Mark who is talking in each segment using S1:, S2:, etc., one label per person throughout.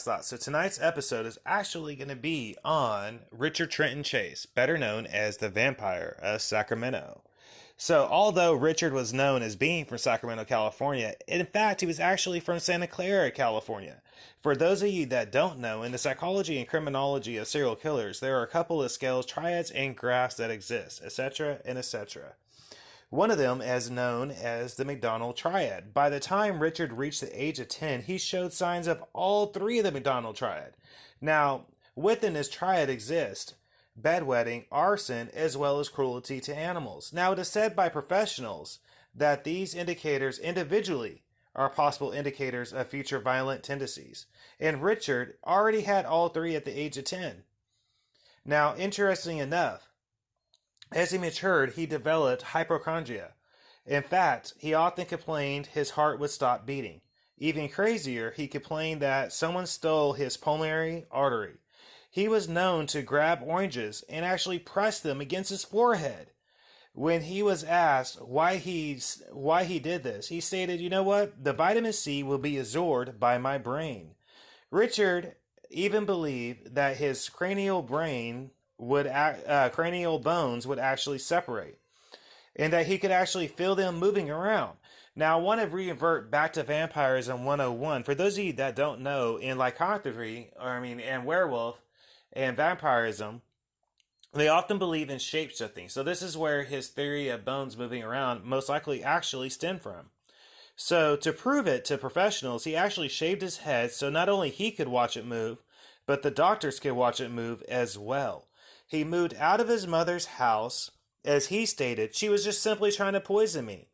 S1: Lot. So tonight's episode is actually going to be on Richard Trenton Chase, better known as the Vampire of Sacramento. So although Richard was known as being from Sacramento, California, in fact, he was actually from Santa Clara, California. For those of you that don't know, in the psychology and criminology of serial killers, there are a couple of scales, triads, and graphs that exist, etc., and etc. One of them is known as the Mcdonald Triad. By the time Richard reached the age of 10, he showed signs of all three of the Mcdonald Triad. Now, within this triad exist bedwetting, arson, as well as cruelty to animals. Now, it is said by professionals that these indicators individually are possible indicators of future violent tendencies. And Richard already had all three at the age of 10. Now, interesting enough, as he matured, he developed hypochondria. In fact, he often complained his heart would stop beating. Even crazier, he complained that someone stole his pulmonary artery. He was known to grab oranges and actually press them against his forehead. When he was asked why he did this, he stated, "You know what? The vitamin C will be absorbed by my brain." Richard even believed that his cranial bones would actually separate, and that he could actually feel them moving around. Now, I want to revert back to Vampirism 101. For those of you that don't know, in lycanthropy, and werewolf and vampirism, they often believe in shape-shifting. So this is where his theory of bones moving around most likely actually stemmed from. So to prove it to professionals, he actually shaved his head so not only he could watch it move, but the doctors could watch it move as well. He moved out of his mother's house. As he stated, "She was just simply trying to poison me."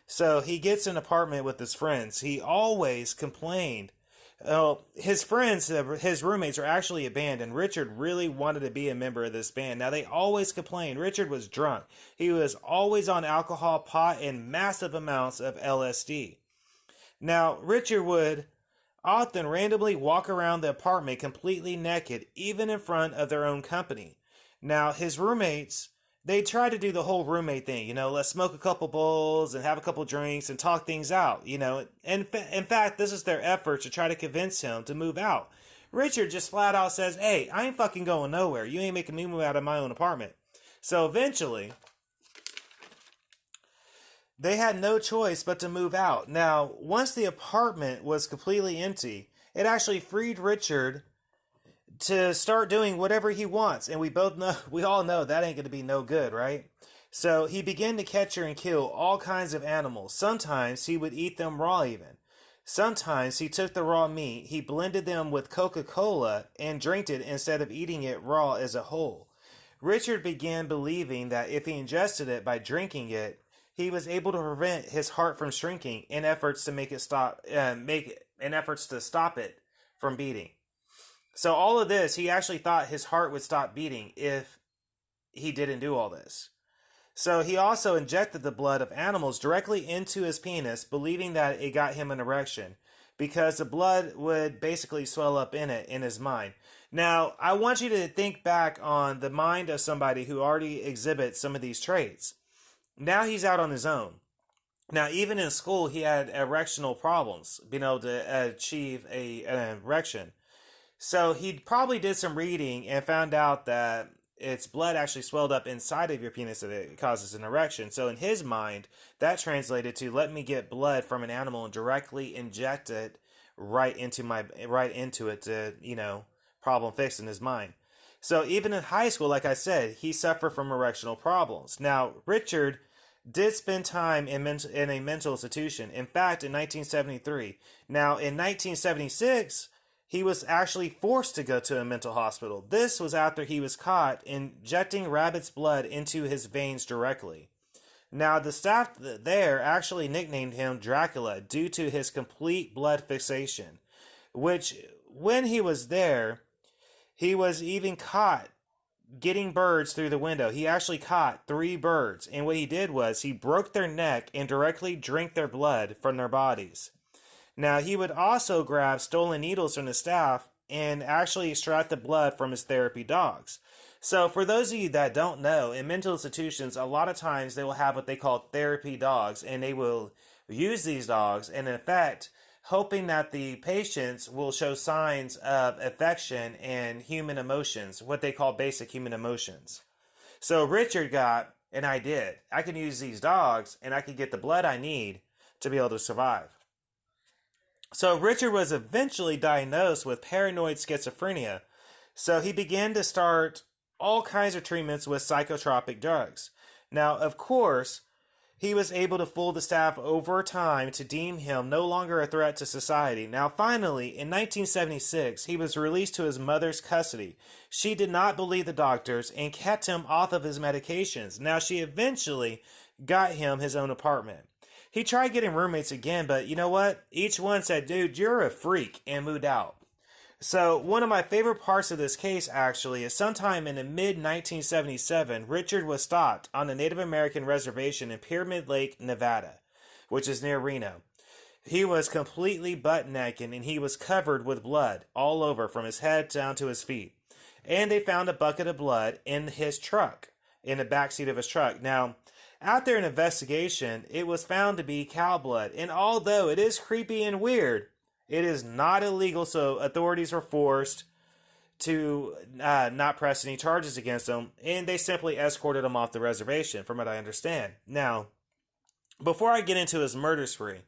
S1: So he gets an apartment with his friends. He always complained. His friends, his roommates, are actually a band, and Richard really wanted to be a member of this band. Now, they always complained. Richard was drunk. He was always on alcohol, pot, and massive amounts of LSD. Now, Richard would often randomly walk around the apartment completely naked, even in front of their own company. Now, his roommates, they try to do the whole roommate thing, let's smoke a couple bowls and have a couple drinks and talk things out, And in fact, this is their effort to try to convince him to move out. Richard just flat out says, "Hey, I ain't fucking going nowhere. You ain't making me move out of my own apartment." So eventually, they had no choice but to move out. Now, once the apartment was completely empty, it actually freed Richard to start doing whatever he wants, and we all know that ain't going to be no good, right? So he began to capture and kill all kinds of animals. Sometimes he would eat them raw even. Sometimes he took the raw meat, he blended them with Coca-Cola and drank it instead of eating it raw as a whole. Richard began believing that if he ingested it by drinking it, he was able to prevent his heart from shrinking in efforts to stop it from beating. So all of this, he actually thought his heart would stop beating if he didn't do all this. So he also injected the blood of animals directly into his penis, believing that it got him an erection, because the blood would basically swell up in his mind. Now, I want you to think back on the mind of somebody who already exhibits some of these traits. Now he's out on his own. Now, even in school, he had erectional problems, being able to achieve an erection. So he probably did some reading and found out that its blood actually swelled up inside of your penis and it causes an erection. So in his mind, that translated to, let me get blood from an animal and directly inject it right into it to, problem fixed in his mind. So even in high school, like I said, he suffered from erectional problems. Now, Richard did spend time in a mental institution. In fact, in 1973. Now, in 1976, he was actually forced to go to a mental hospital. This was after he was caught injecting rabbit's blood into his veins directly. Now, the staff there actually nicknamed him Dracula due to his complete blood fixation, which, when he was there, he was even caught getting birds through the window. He actually caught 3 birds, and what he did was he broke their neck and directly drank their blood from their bodies. Now, he would also grab stolen needles from the staff and actually extract the blood from his therapy dogs. So for those of you that don't know, in mental institutions, a lot of times they will have what they call therapy dogs, and they will use these dogs and in fact hoping that the patients will show signs of affection and human emotions, what they call basic human emotions. So Richard got, and I did, I can use these dogs and I can get the blood I need to be able to survive. So Richard was eventually diagnosed with paranoid schizophrenia. So he began to start all kinds of treatments with psychotropic drugs. Now, of course, he was able to fool the staff over time to deem him no longer a threat to society. Now, finally, in 1976, he was released to his mother's custody. She did not believe the doctors and kept him off of his medications. Now, she eventually got him his own apartment. He tried getting roommates again, but you know what? Each one said, dude, you're a freak, and moved out. So one of my favorite parts of this case, actually, is sometime in the mid-1977, Richard was stopped on a Native American reservation in Pyramid Lake, Nevada, which is near Reno. He was completely butt-naked, and he was covered with blood all over from his head down to his feet. And they found a bucket of blood in his truck, in the backseat of his truck. Now, after an investigation, it was found to be cow blood, and although it is creepy and weird, it is not illegal, so authorities were forced to not press any charges against him, and they simply escorted him off the reservation, from what I understand. Now, before I get into his murder spree,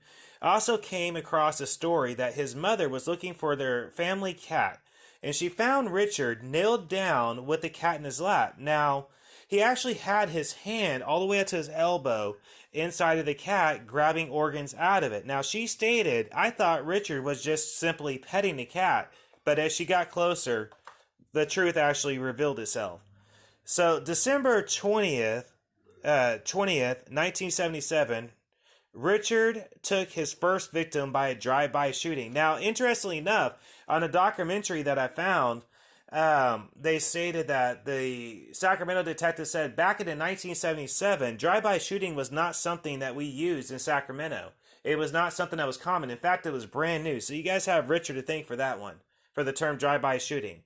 S1: I also came across a story that his mother was looking for their family cat, and she found Richard nailed down with the cat in his lap. Now, he actually had his hand all the way up to his elbow inside of the cat, grabbing organs out of it. Now, she stated, I thought Richard was just simply petting the cat, but as she got closer, the truth actually revealed itself. So, December 20th, 1977, Richard took his first victim by a drive-by shooting. Now, interestingly enough, on a documentary that I found, they stated that the Sacramento detective said back in 1977, drive-by shooting was not something that we used in Sacramento. It was not something that was common. In fact, it was brand new. So you guys have Richard to thank for that one, for the term drive-by shooting.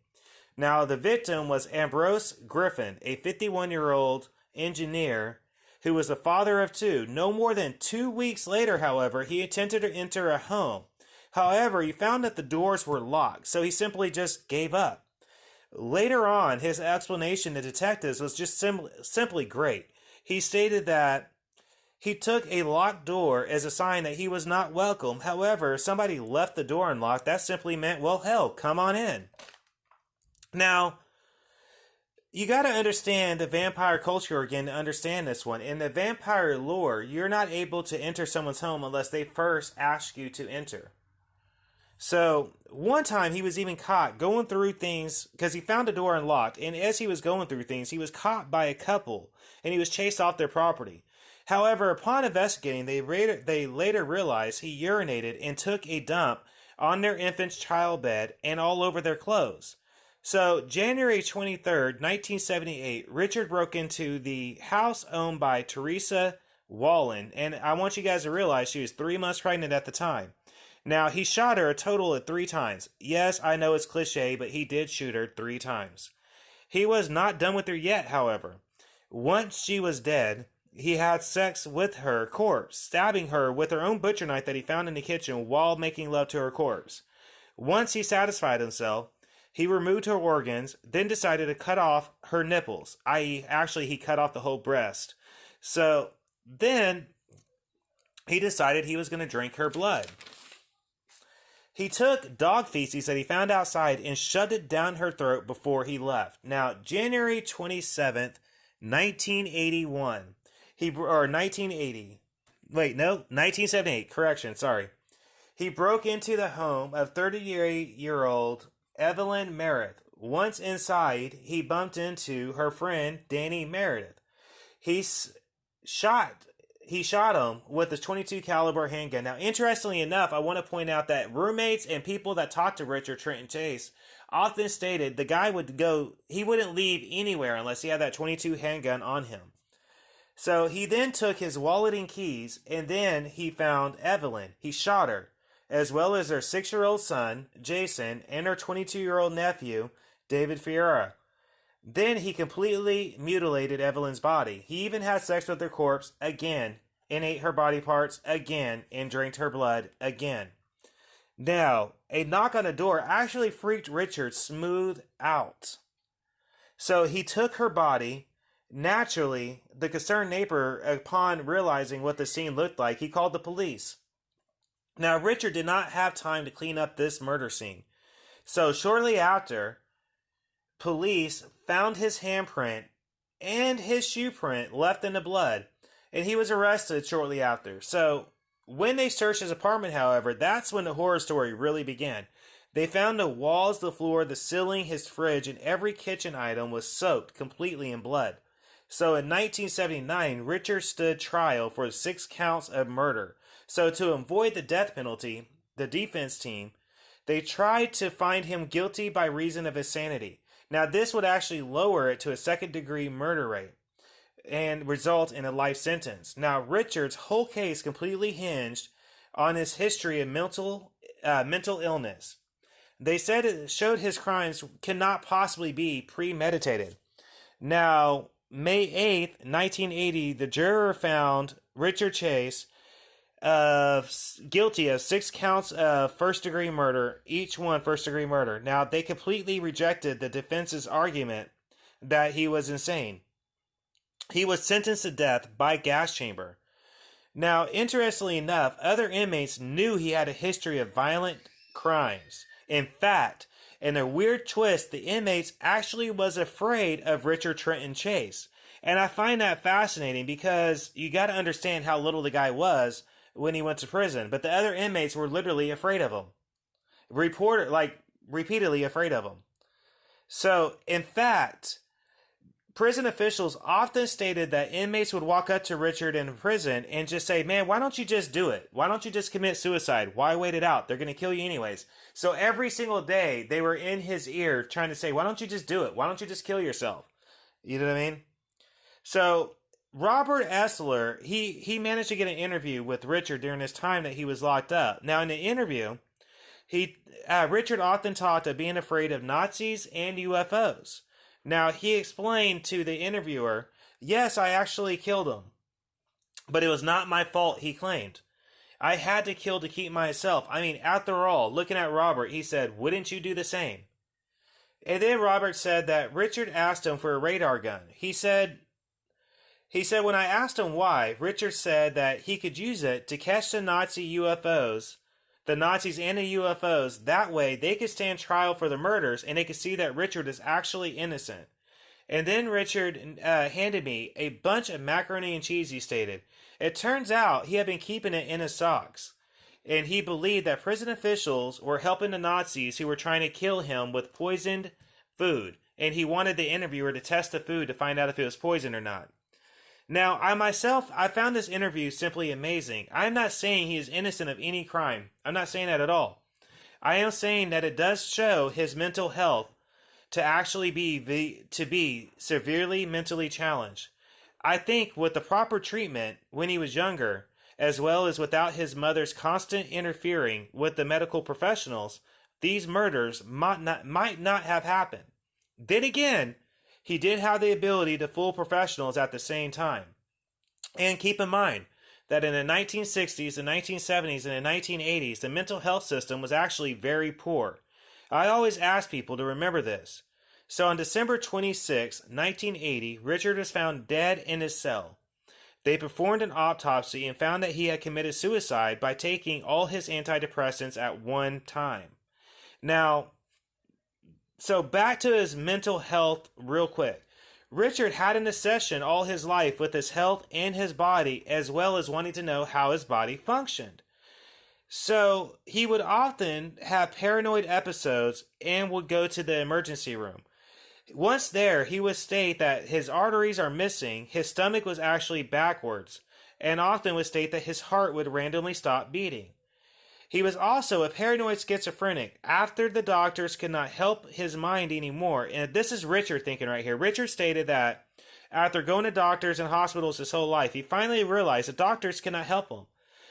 S1: Now, the victim was Ambrose Griffin, a 51-year-old engineer who was the father of two. No more than 2 weeks later, however, he attempted to enter a home. However, he found that the doors were locked, so he simply just gave up. Later on, his explanation to detectives was just simply great. He stated that he took a locked door as a sign that he was not welcome. However, if somebody left the door unlocked, that simply meant, well, hell, come on in. Now, you got to understand the vampire culture again to understand this one. In the vampire lore, you're not able to enter someone's home unless they first ask you to enter. So, one time he was even caught going through things because he found a door unlocked, and as he was going through things, he was caught by a couple, and he was chased off their property. However, upon investigating, they later realized he urinated and took a dump on their infant's child bed and all over their clothes. So, January 23rd, 1978, Richard broke into the house owned by Teresa Wallen, and I want you guys to realize she was 3 months pregnant at the time. Now, he shot her a total of 3 times. Yes, I know it's cliche, but he did shoot her 3 times. He was not done with her yet, however. Once she was dead, he had sex with her corpse, stabbing her with her own butcher knife that he found in the kitchen while making love to her corpse. Once he satisfied himself, he removed her organs, then decided to cut off her nipples, i.e., actually he cut off the whole breast. So, then he decided he was going to drink her blood. He took dog feces that he found outside and shoved it down her throat before he left. Now, January 27th, 1981, 1978, correction, sorry. He broke into the home of 38-year-old Evelyn Meredith. Once inside, he bumped into her friend, Danny Meredith. He shot him with a .22 caliber handgun. Now, interestingly enough, I want to point out that roommates and people that talked to Richard Trenton Chase often stated the guy he wouldn't leave anywhere unless he had that .22 handgun on him. So he then took his wallet and keys, and then he found Evelyn. He shot her, as well as their 6-year-old son, Jason, and her 22-year-old nephew, David Fiera. Then he completely mutilated Evelyn's body. He even had sex with her corpse again, and ate her body parts again, and drank her blood again. Now, a knock on the door actually freaked Richard smooth out. So he took her body. Naturally, the concerned neighbor, upon realizing what the scene looked like, he called the police. Now, Richard did not have time to clean up this murder scene. So shortly after, police found his handprint and his shoe print left in the blood, and he was arrested shortly after. So when they searched his apartment, however, that's when the horror story really began. They found the walls, the floor, the ceiling, his fridge, and every kitchen item was soaked completely in blood. So in 1979, Richard stood trial for 6 counts of murder. So to avoid the death penalty, the defense team, they tried to find him guilty by reason of insanity. Now, this would actually lower it to a second-degree murder rate and result in a life sentence. Now, Richard's whole case completely hinged on his history of mental illness. They said it showed his crimes cannot possibly be premeditated. Now, May 8th, 1980, the juror found Richard Chase guilty of 6 counts of first-degree murder, each one first-degree murder. Now, they completely rejected the defense's argument that he was insane. He was sentenced to death by gas chamber. Now, interestingly enough, other inmates knew he had a history of violent crimes. In fact, in a weird twist, the inmates actually was afraid of Richard Trenton Chase. And I find that fascinating because you got to understand how little the guy was when he went to prison. But the other inmates were literally afraid of him. Repeatedly afraid of him. So, in fact, prison officials often stated that inmates would walk up to Richard in prison and just say, man, why don't you just do it? Why don't you just commit suicide? Why wait it out? They're going to kill you anyways. So every single day, they were in his ear trying to say, why don't you just do it? Why don't you just kill yourself? You know what I mean? So Robert Essler, he managed to get an interview with Richard during this time that he was locked up. Now, in the interview, Richard often talked of being afraid of Nazis and UFOs. Now, he explained to the interviewer, yes, I actually killed him, but it was not my fault, he claimed. I had to kill to keep myself. I mean, after all, looking at Robert, he said, wouldn't you do the same? And then Robert said that Richard asked him for a radar gun. He said when I asked him why, Richard said that he could use it to catch the Nazi UFOs, the Nazis and the UFOs. That way, they could stand trial for the murders, and they could see that Richard is actually innocent. And then Richard handed me a bunch of macaroni and cheese, he stated. It turns out he had been keeping it in his socks. And he believed that prison officials were helping the Nazis who were trying to kill him with poisoned food. And he wanted the interviewer to test the food to find out if it was poisoned or not. Now, I found this interview simply amazing. I'm not saying he is innocent of any crime. I'm not saying that at all. I am saying that it does show his mental health to actually be severely mentally challenged. I think with the proper treatment when he was younger, as well as without his mother's constant interfering with the medical professionals, these murders might not have happened. Then again, he did have the ability to fool professionals at the same time. And keep in mind that in the 1960s, the 1970s, and the 1980s, the mental health system was actually very poor. I always ask people to remember this. So on December 26, 1980, Richard was found dead in his cell. They performed an autopsy and found that he had committed suicide by taking all his antidepressants at one time. Now, so back to his mental health real quick. Richard had an obsession all his life with his health and his body, as well as wanting to know how his body functioned. So he would often have paranoid episodes and would go to the emergency room. Once there, he would state that his arteries are missing, his stomach was actually backwards, and often would state that his heart would randomly stop beating. He was also a paranoid schizophrenic after the doctors could not help his mind anymore. And this is Richard thinking right here. Richard stated that after going to doctors and hospitals his whole life, he finally realized the doctors could not help him.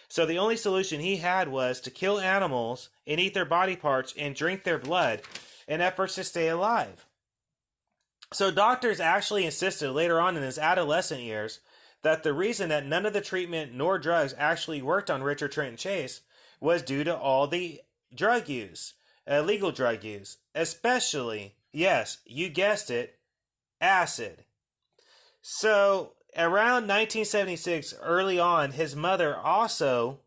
S1: So the only solution he had was to kill animals and eat their body parts and drink their blood in efforts to stay alive. So doctors actually insisted later on in his adolescent years that the reason that none of the treatment nor drugs actually worked on Richard Trenton Chase was due to all the drug use, illegal drug use, especially, yes, you guessed it, acid. So around 1976, early on, his mother also.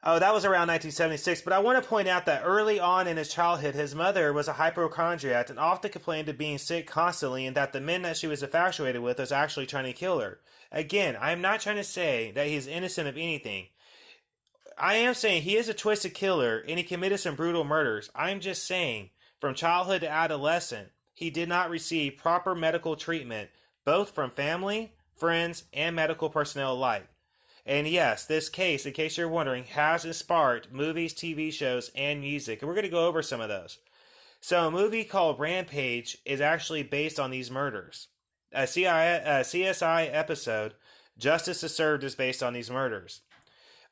S1: Oh, that was around 1976, but I want to point out that early on in his childhood, his mother was a hypochondriac and often complained of being sick constantly and that the men that she was infatuated with was actually trying to kill her. Again, I am not trying to say that he's innocent of anything. I am saying he is a twisted killer and he committed some brutal murders. I'm just saying, from childhood to adolescent, he did not receive proper medical treatment, both from family, friends, and medical personnel alike. And yes, this case, in case you're wondering, has inspired movies, TV shows, and music. And we're going to go over some of those. So a movie called Rampage is actually based on these murders. A CSI episode, Justice is Served, is based on these murders.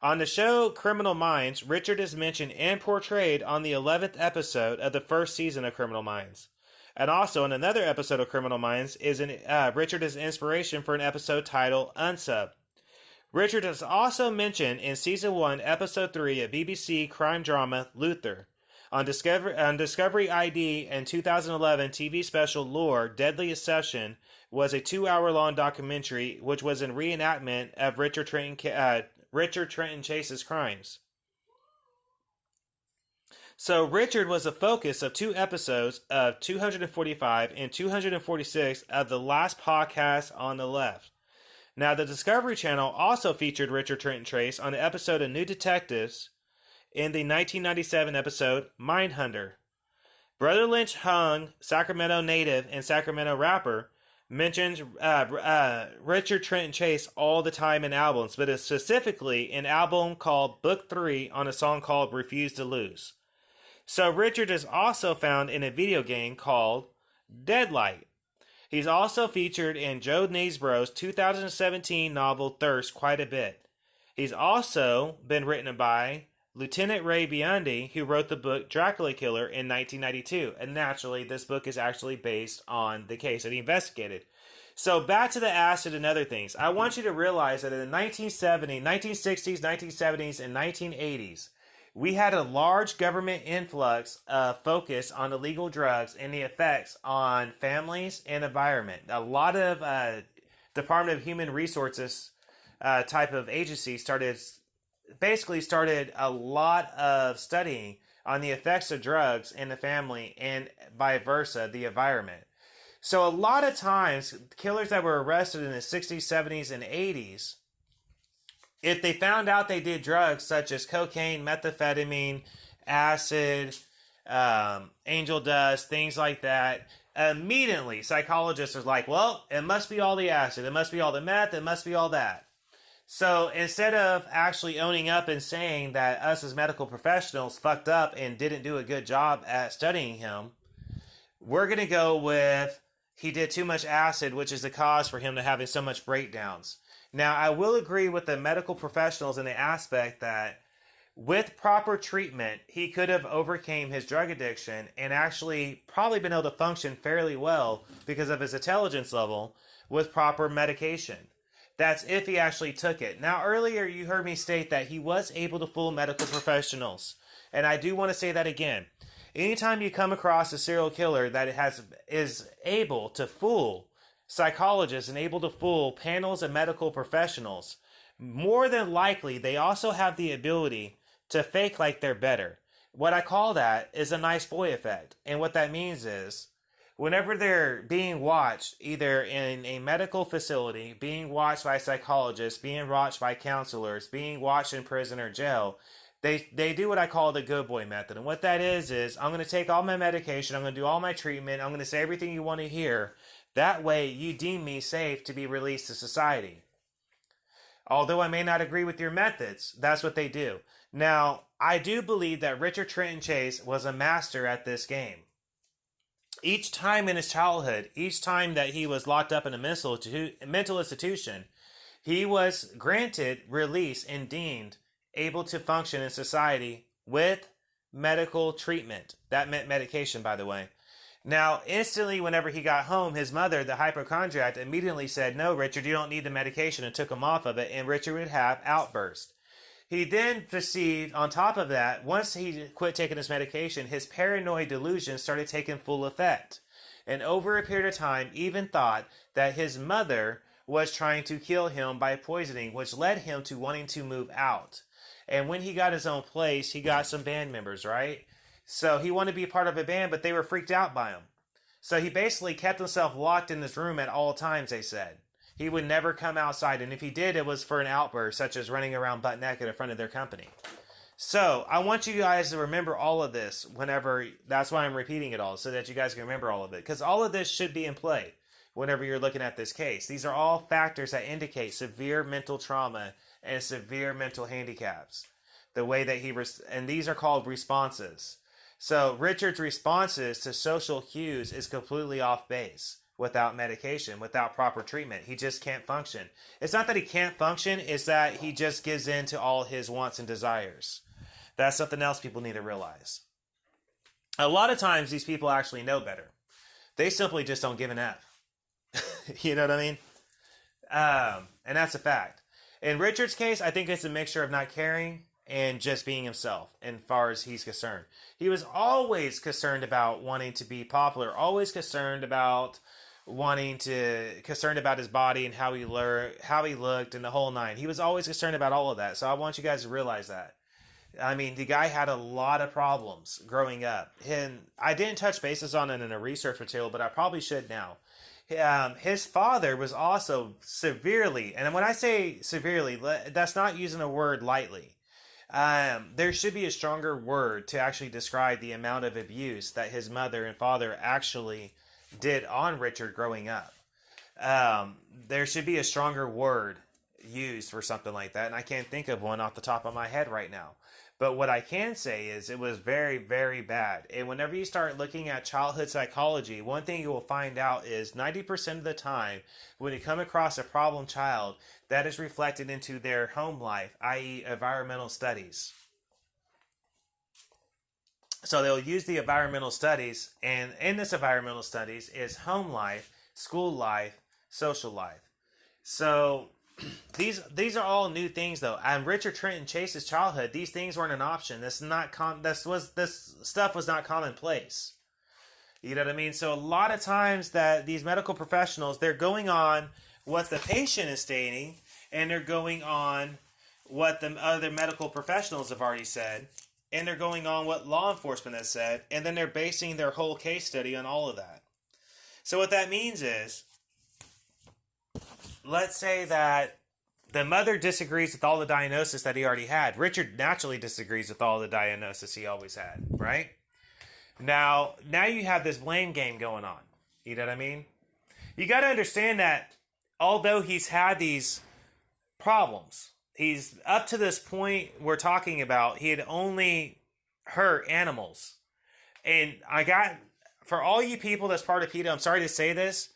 S1: On the show Criminal Minds, Richard is mentioned and portrayed on the 11th episode of the first season of Criminal Minds. And also in another episode of Criminal Minds, Richard is inspiration for an episode titled Unsub. Richard is also mentioned in Season 1, Episode 3 of BBC crime drama Luther. On Discovery ID and 2011 TV special Lore, Deadly Exception was a 2-hour-long documentary which was in reenactment of Richard Trenton Chase's crimes. So Richard was the focus of 2 episodes of 245 and 246 of the last podcast on the left. Now, the Discovery Channel also featured Richard Trenton Chase on an episode of New Detectives in the 1997 episode Mindhunter. Brother Lynch Hung, Sacramento native and Sacramento rapper, mentions Richard Trenton Chase all the time in albums, but specifically an album called Book 3 on a song called Refuse to Lose. So Richard is also found in a video game called Deadlight. He's also featured in Joe Naisbrough's 2017 novel Thirst quite a bit. He's also been written by Lieutenant Ray Biondi, who wrote the book Dracula Killer in 1992. And naturally, this book is actually based on the case that he investigated. So back to the acid and other things. I want you to realize that in the 1960s, 1970s, and 1980s, we had a large government influx of focus on illegal drugs and the effects on families and environment. A lot of Department of Human Resources type of agencies started a lot of studying on the effects of drugs in the family and vice versa, the environment. So a lot of times, killers that were arrested in the 60s, 70s, and 80s, if they found out they did drugs such as cocaine, methamphetamine, acid, angel dust, things like that, immediately psychologists are like, well, it must be all the acid, it must be all the meth, it must be all that. So instead of actually owning up and saying that us as medical professionals fucked up and didn't do a good job at studying him, we're going to go with he did too much acid, which is the cause for him to having so much breakdowns. Now, I will agree with the medical professionals in the aspect that with proper treatment, he could have overcame his drug addiction and actually probably been able to function fairly well because of his intelligence level with proper medication. That's if he actually took it. Now, earlier you heard me state that he was able to fool medical professionals. And I do want to say that again. Anytime you come across a serial killer that is able to fool psychologists and able to fool panels of medical professionals, more than likely they also have the ability to fake like they're better. What I call that is a nice boy effect. And what that means is whenever they're being watched, either in a medical facility, being watched by psychologists, being watched by counselors, being watched in prison or jail, they do what I call the good boy method. And what that is I'm going to take all my medication, I'm going to do all my treatment, I'm going to say everything you want to hear. That way, you deem me safe to be released to society. Although I may not agree with your methods, that's what they do. Now, I do believe that Richard Trenton Chase was a master at this game. Each time in his childhood, each time that he was locked up in a mental institution, he was granted release and deemed able to function in society with medical treatment. That meant medication, by the way. Now, instantly, whenever he got home, his mother, the hypochondriac, immediately said, no, Richard, you don't need the medication, and took him off of it, and Richard would have outbursts. He then perceived, on top of that, once he quit taking his medication, his paranoid delusions started taking full effect. And over a period of time, even thought that his mother was trying to kill him by poisoning, which led him to wanting to move out. And when he got his own place, he got some band members, right? So he wanted to be part of a band, but they were freaked out by him. So he basically kept himself locked in his room at all times, they said. He would never come outside, and if he did, it was for an outburst, such as running around butt naked in front of their company. So I want you guys to remember all of this whenever, that's why I'm repeating it all, so that you guys can remember all of it. Because all of this should be in play whenever you're looking at this case. These are all factors that indicate severe mental trauma and severe mental handicaps. The way that and these are called responses. So Richard's responses to social cues is completely off base. Without medication, without proper treatment, he just can't function. It's not that he can't function, it's that he just gives in to all his wants and desires. That's something else people need to realize. A lot of times these people actually know better. They simply just don't give an F. You know what I mean? And that's a fact. In Richard's case, I think it's a mixture of not caring and just being himself, as far as he's concerned. He was always concerned about wanting to be popular, always concerned about his body and how he looked and the whole nine. He was always concerned about all of that. So I want you guys to realize that. I mean, the guy had a lot of problems growing up. And I didn't touch bases on it in a research material, but I probably should now. His father was also severely, and when I say severely, that's not using a word lightly. There should be a stronger word to actually describe the amount of abuse that his mother and father actually did on Richard growing up. There should be a stronger word used for something like that, and I can't think of one off the top of my head right now. But what I can say is it was very, very bad. And whenever you start looking at childhood psychology, one thing you will find out is 90% of the time, when you come across a problem child, that is reflected into their home life, i.e. environmental studies. So they'll use the environmental studies, and in this environmental studies is home life, school life, social life. So these are all new things, though. And Richard Trenton Chase's childhood, these things weren't an option. This stuff was not commonplace. You know what I mean? So a lot of times that these medical professionals, they're going on what the patient is stating, and they're going on what the other medical professionals have already said, and they're going on what law enforcement has said, and then they're basing their whole case study on all of that. So what that means is, let's say that the mother disagrees with all the diagnosis that he already had. Richard naturally disagrees with all the diagnosis he always had, right? Now you have this blame game going on. You know what I mean? You got to understand that although he's had these problems, he's up to this point we're talking about, he had only hurt animals. And for all you people that's part of PETA, I'm sorry to say this,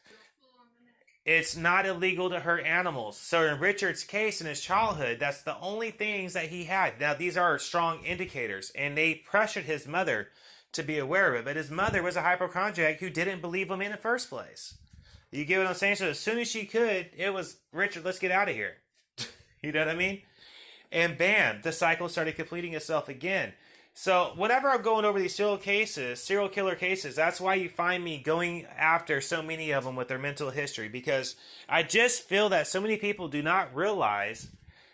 S1: it's not illegal to hurt animals. So in Richard's case, in his childhood, that's the only things that he had. Now, these are strong indicators, and they pressured his mother to be aware of it. But his mother was a hypochondriac who didn't believe him in the first place. You get what I'm saying? So as soon as she could, it was, Richard, let's get out of here. You know what I mean? And bam, the cycle started completing itself again. So whenever I'm going over these serial killer cases, that's why you find me going after so many of them with their mental history, because I just feel that so many people do not realize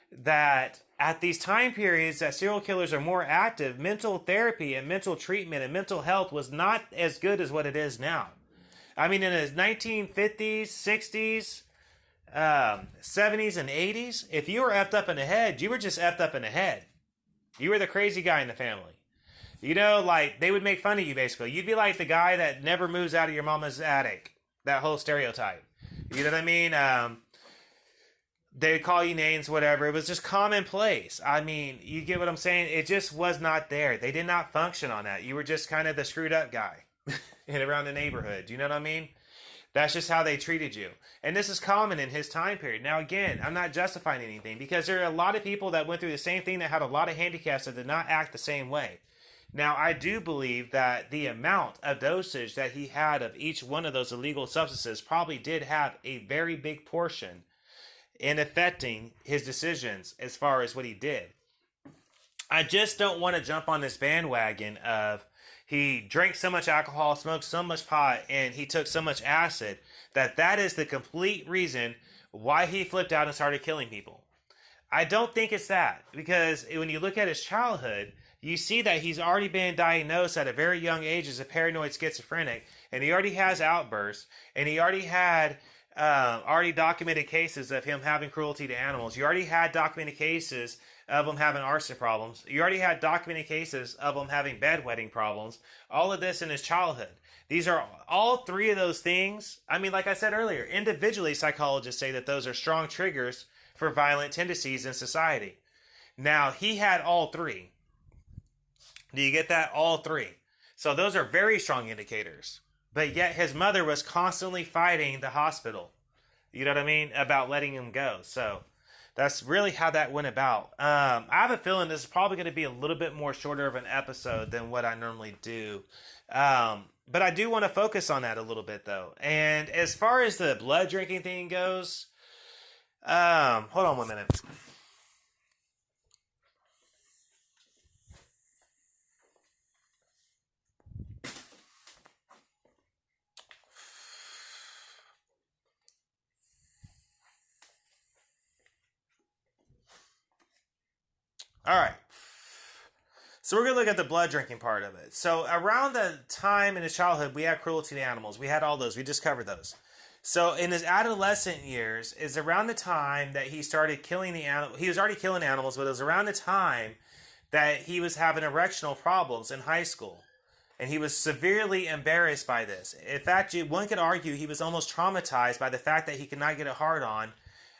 S1: that at these time periods that serial killers are more active, mental therapy and mental treatment and mental health was not as good as what it is now. I mean, in the 1950s, 60s, 70s, and 80s, if you were effed up in the head, you were just effed up in the head. You were the crazy guy in the family. You know, like, they would make fun of you, basically. You'd be like the guy that never moves out of your mama's attic. That whole stereotype. You know what I mean? They'd call you names, whatever. It was just commonplace. I mean, you get what I'm saying? It just was not there. They did not function on that. You were just kind of the screwed up guy around the neighborhood. You know what I mean? That's just how they treated you. And this is common in his time period. Now, again, I'm not justifying anything, because there are a lot of people that went through the same thing that had a lot of handicaps that did not act the same way. Now, I do believe that the amount of dosage that he had of each one of those illegal substances probably did have a very big portion in affecting his decisions as far as what he did. I just don't want to jump on this bandwagon of he drank so much alcohol, smoked so much pot, and he took so much acid that is the complete reason why he flipped out and started killing people. I don't think it's that, because when you look at his childhood, you see that he's already been diagnosed at a very young age as a paranoid schizophrenic, and he already has outbursts, and he already had already documented cases of him having cruelty to animals. You already had documented cases of him having arson problems. You already had documented cases of him having bedwetting problems. All of this in his childhood. These are all three of those things. I mean, like I said earlier, individually, psychologists say that those are strong triggers for violent tendencies in society. Now, he had all three. Do you get that? All three. So those are very strong indicators. But yet his mother was constantly fighting the hospital. You know what I mean? About letting him go. So that's really how that went about. I have a feeling this is probably going to be a little bit more shorter of an episode than what I normally do. But I do want to focus on that a little bit, though. And as far as the blood drinking thing goes, hold on 1 minute. All right. So we're going to look at the blood drinking part of it. So around the time in his childhood, we had cruelty to animals. We had all those. We just covered those. So in his adolescent years is around the time that he started killing the animals. He was already killing animals, but it was around the time that he was having erectional problems in high school. And he was severely embarrassed by this. In fact, one could argue he was almost traumatized by the fact that he could not get a hard-on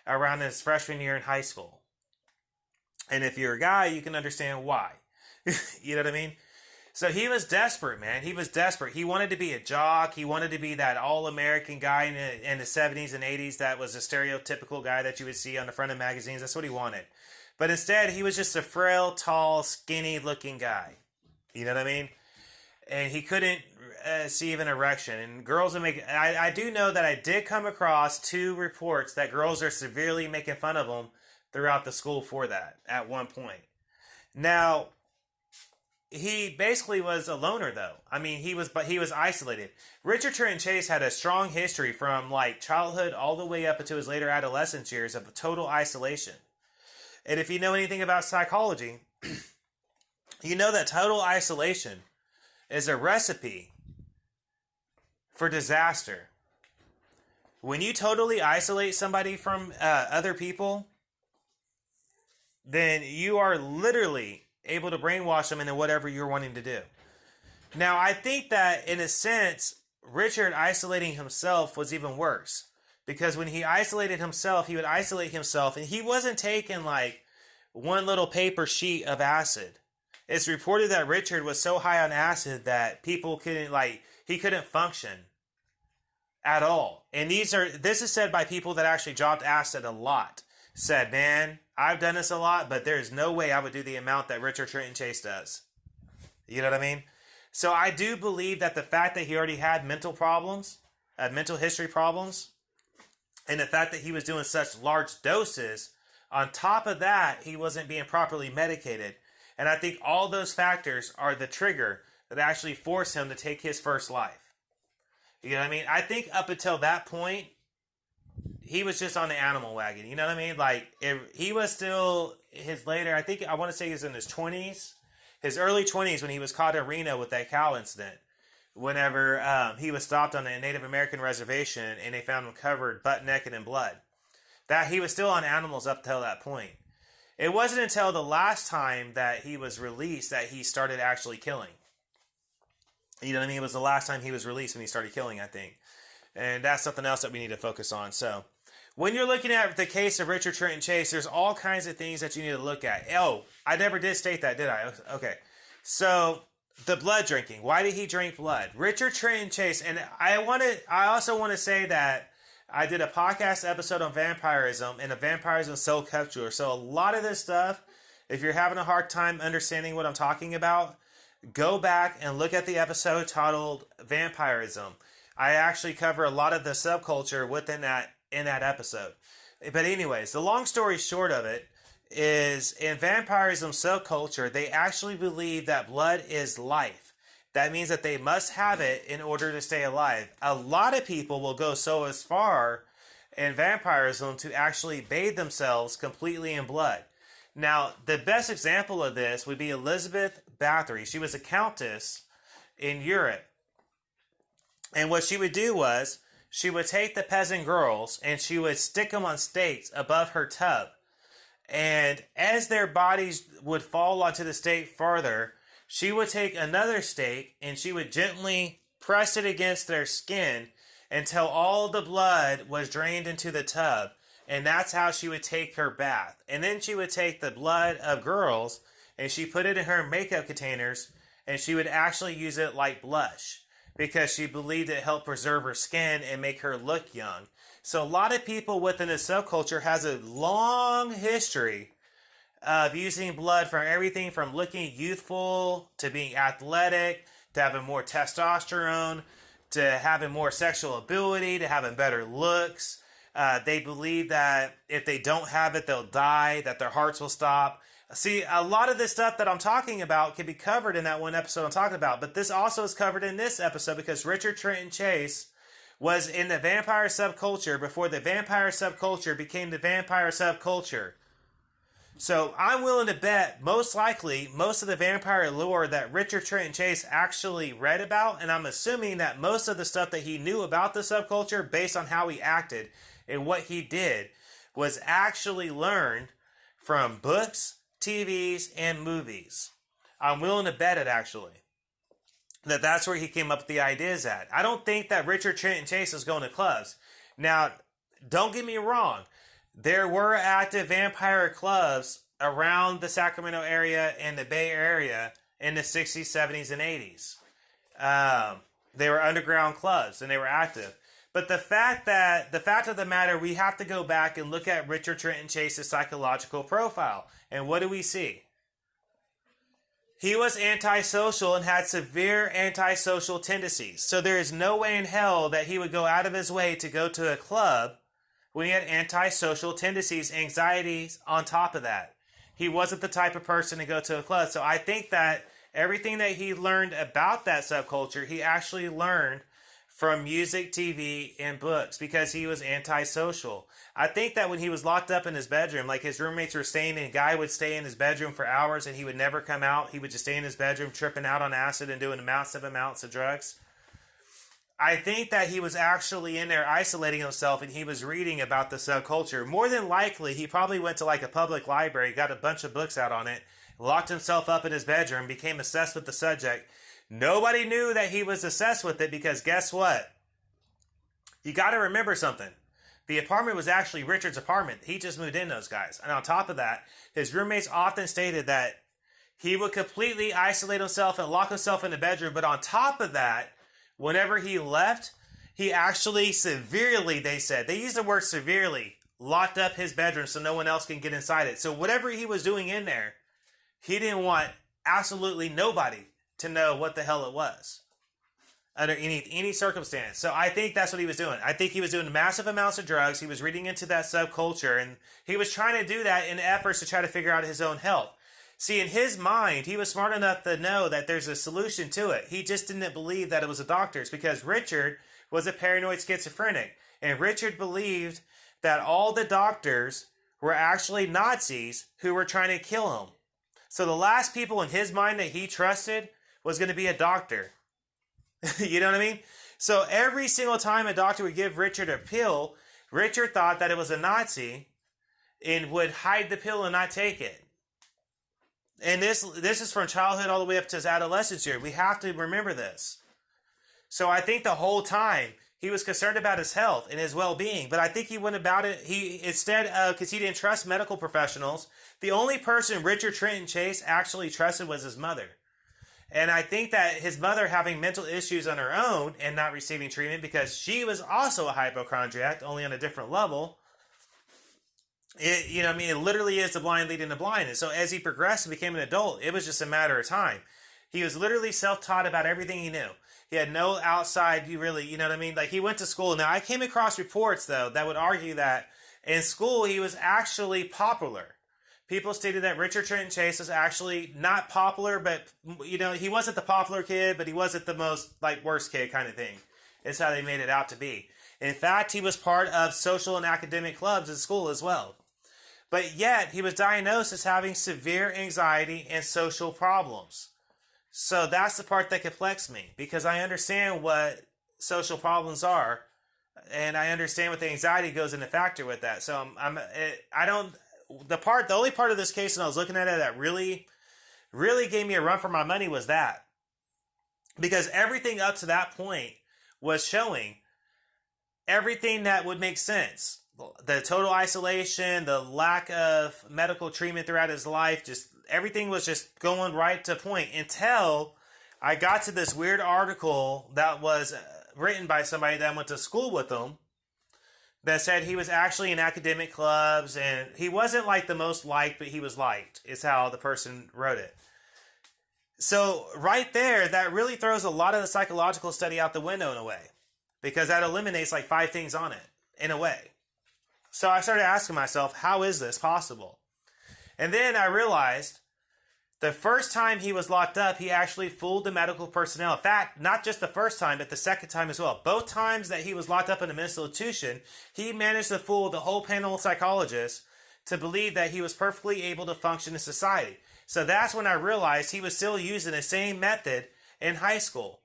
S1: around his freshman year in high school. And if you're a guy, you can understand why. You know what I mean? So he was desperate, man. He was desperate. He wanted to be a jock. He wanted to be that all-American guy in the 70s and 80s that was a stereotypical guy that you would see on the front of magazines. That's what he wanted. But instead, he was just a frail, tall, skinny-looking guy. You know what I mean? And he couldn't see an erection. And girls would make... I do know that I did come across 2 reports that girls are severely making fun of him throughout the school for that at one point. Now, he basically was a loner, though. I mean, he was isolated. Richard Trenton Chase had a strong history from like childhood all the way up into his later adolescence years of total isolation. And if you know anything about psychology, you know that total isolation is a recipe for disaster. When you totally isolate somebody from other people, then you are literally able to brainwash them into whatever you're wanting to do. Now, I think that in a sense, Richard isolating himself was even worse. Because when he isolated himself, he would isolate himself, and he wasn't taking like one little paper sheet of acid. It's reported that Richard was so high on acid that people he couldn't function at all. And this is said by people that actually dropped acid a lot. Said, man, I've done this a lot, but there's no way I would do the amount that Richard Trenton Chase does. You know what I mean? So I do believe that the fact that he already had mental problems, mental history problems, and the fact that he was doing such large doses, on top of that, he wasn't being properly medicated. And I think all those factors are the trigger that actually forced him to take his first life. You know what I mean? I think up until that point, he was just on the animal wagon. You know what I mean? Like, he was still I want to say he was in his 20s. His early 20s when he was caught in Reno with that cow incident. Whenever he was stopped on a Native American reservation and they found him covered butt naked in blood. That he was still on animals up till that point. It wasn't until the last time that he was released that he started actually killing. You know what I mean? It was the last time he was released when he started killing, I think. And that's something else that we need to focus on. So, when you're looking at the case of Richard Trenton Chase, there's all kinds of things that you need to look at. Oh, I never did state that, did I? Okay. So, the blood drinking. Why did he drink blood? Richard Trenton Chase, and I also want to say that I did a podcast episode on vampirism and a vampirism soul capture. So a lot of this stuff, if you're having a hard time understanding what I'm talking about, go back and look at the episode titled Vampirism. I actually cover a lot of the subculture within that in that episode. But anyways, the long story short of it is in vampirism subculture, they actually believe that blood is life. That means that they must have it in order to stay alive. A lot of people will go so as far in vampirism to actually bathe themselves completely in blood. Now, the best example of this would be Elizabeth Bathory. She was a countess in Europe. And what she would do was, she would take the peasant girls and she would stick them on stakes above her tub. And as their bodies would fall onto the stake farther, she would take another stake and she would gently press it against their skin until all the blood was drained into the tub. And that's how she would take her bath. And then she would take the blood of girls and she put it in her makeup containers and she would actually use it like blush because she believed it helped preserve her skin and make her look young. So a lot of people within the subculture has a long history of using blood for everything from looking youthful to being athletic to having more testosterone to having more sexual ability to having better looks. They believe that if they don't have it, they'll die, that their hearts will stop. See, a lot of this stuff that I'm talking about can be covered in that one episode I'm talking about, but this also is covered in this episode because Richard Trenton Chase was in the vampire subculture before the vampire subculture became the vampire subculture. So I'm willing to bet most likely most of the vampire lore that Richard Trenton Chase actually read about, and I'm assuming that most of the stuff that he knew about the subculture based on how he acted and what he did was actually learned from books, TVs, and movies. I'm willing to bet it actually. That's where he came up with the ideas at. I don't think that Richard Trenton Chase is going to clubs. Now, don't get me wrong. There were active vampire clubs around the Sacramento area and the Bay Area in the 60s, 70s, and 80s. They were underground clubs and they were active. But the fact of the matter, we have to go back and look at Richard Trenton Chase's psychological profile. And what do we see? He was antisocial and had severe antisocial tendencies. So there is no way in hell that he would go out of his way to go to a club when he had antisocial tendencies, anxieties on top of that. He wasn't the type of person to go to a club. So I think that everything that he learned about that subculture, he actually learned from music, TV, and books because he was antisocial. I think that when he was locked up in his bedroom, like his roommates were staying, and a guy would stay in his bedroom for hours and he would never come out. He would just stay in his bedroom tripping out on acid and doing massive amounts of drugs. I think that he was actually in there isolating himself and he was reading about the subculture. More than likely, he probably went to like a public library, got a bunch of books out on it, locked himself up in his bedroom, became obsessed with the subject. Nobody knew that he was obsessed with it because guess what? You got to remember something. The apartment was actually Richard's apartment. He just moved in those guys. And on top of that, his roommates often stated that he would completely isolate himself and lock himself in the bedroom. But on top of that, whenever he left, he actually severely, they said, they used the word severely, locked up his bedroom so no one else can get inside it. So whatever he was doing in there, he didn't want absolutely nobody to know what the hell it was under any circumstance. So I think that's what he was doing. I think he was doing massive amounts of drugs. He was reading into that subculture, and he was trying to do that in efforts to try to figure out his own health. See, in his mind, he was smart enough to know that there's a solution to it. He just didn't believe that it was a doctor's because Richard was a paranoid schizophrenic, and Richard believed that all the doctors were actually Nazis who were trying to kill him. So the last people in his mind that he trusted was going to be a doctor. You know what I mean? So every single time a doctor would give Richard a pill, Richard thought that it was a Nazi and would hide the pill and not take it. And this is from childhood all the way up to his adolescence year. We have to remember this. So I think the whole time he was concerned about his health and his well-being, but I think he went about it, instead of, because he didn't trust medical professionals, the only person Richard Trenton Chase actually trusted was his mother. And I think that his mother having mental issues on her own and not receiving treatment because she was also a hypochondriac, only on a different level. It literally is the blind leading the blind. And so as he progressed and became an adult, it was just a matter of time. He was literally self-taught about everything he knew. He had no outside, like he went to school. Now I came across reports though that would argue that in school he was actually popular people stated that Richard Trenton Chase was actually not popular, but, you know, he wasn't the popular kid, but he wasn't the most, like, worst kid kind of thing. It's how they made it out to be. In fact, he was part of social and academic clubs at school as well. But yet, he was diagnosed as having severe anxiety and social problems. So that's the part that complex me, because I understand what social problems are, and I understand what the anxiety goes into factor with that. So the only part of this case when I was looking at it that really gave me a run for my money was that. Because everything up to that point was showing everything that would make sense. The total isolation, the lack of medical treatment throughout his life, just everything was just going right to point until I got to this weird article that was written by somebody that went to school with him that said he was actually in academic clubs and he wasn't like the most liked, but he was liked, is how the person wrote it. So right there, that really throws a lot of the psychological study out the window in a way, because that eliminates like 5 things on it in a way. So I started asking myself, how is this possible? And then I realized the first time he was locked up, he actually fooled the medical personnel. In fact, not just the first time, but the second time as well. Both times that he was locked up in a mental institution, he managed to fool the whole panel of psychologists to believe that he was perfectly able to function in society. So that's when I realized he was still using the same method in high school.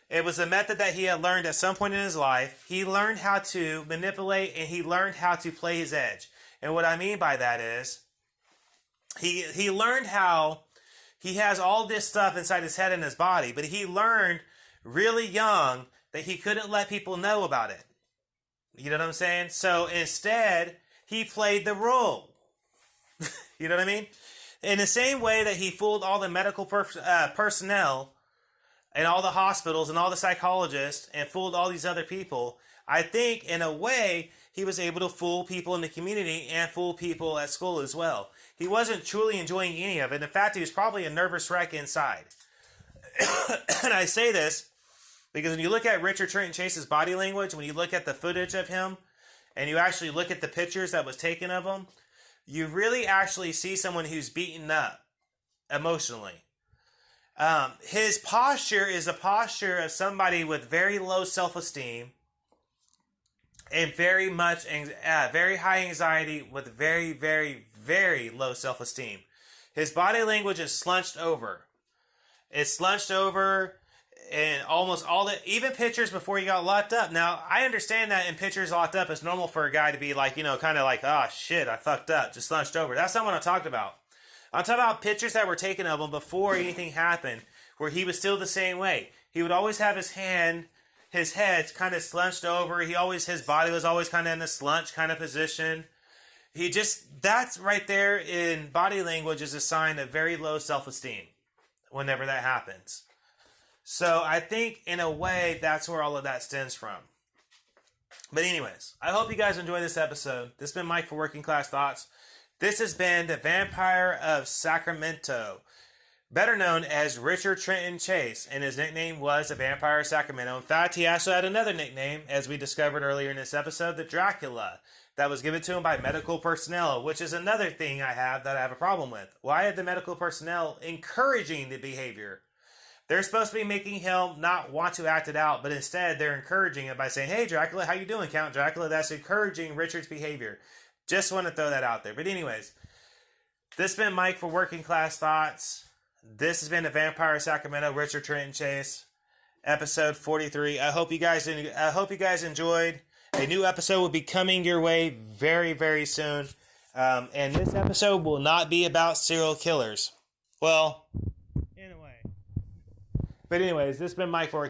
S1: It was a method that he had learned at some point in his life. He learned how to manipulate and he learned how to play his edge. And what I mean by that is he learned how he has all this stuff inside his head and his body, but he learned really young that he couldn't let people know about it. You know what I'm saying? So instead, he played the role. You know what I mean? In the same way that he fooled all the medical personnel and all the hospitals and all the psychologists and fooled all these other people, I think in a way he was able to fool people in the community and fool people at school as well. He wasn't truly enjoying any of it. In fact, he was probably a nervous wreck inside. And I say this because when you look at Richard Trenton Chase's body language, when you look at the footage of him and you actually look at the pictures that was taken of him, you really actually see someone who's beaten up emotionally. His posture is a posture of somebody with very low self-esteem and very high anxiety with very, very, very low self-esteem. His body language is slunched over. It's slunched over in almost all the, even pictures before he got locked up. Now, I understand that in pictures locked up, it's normal for a guy to be like, you know, kind of like, oh shit, I fucked up, just slunched over. That's not what I'm talking about. I'm talking about pictures that were taken of him before anything happened, where he was still the same way. He would always have his head kind of slunched over. His body was always kind of in a slunch kind of position. That's right there in body language is a sign of very low self-esteem whenever that happens. So I think in a way that's where all of that stems from. But anyways, I hope you guys enjoyed this episode. This has been Mike for Working Class Thoughts. This has been the Vampire of Sacramento, better known as Richard Trenton Chase, and his nickname was the Vampire of Sacramento. In fact, he actually had another nickname, as we discovered earlier in this episode, the Dracula, that was given to him by medical personnel, which is another thing I have a problem with. Why are the medical personnel encouraging the behavior? They're supposed to be making him not want to act it out, but instead they're encouraging it by saying, hey, Dracula, how you doing, Count Dracula? That's encouraging Richard's behavior. Just want to throw that out there. But anyways, this has been Mike for Working Class Thoughts. This has been the Vampire of Sacramento, Richard Trenton Chase, episode 43. I hope you guys enjoyed. A new episode will be coming your way very, very soon. And this episode will not be about serial killers. Well, in a way. But anyways, this has been Mike for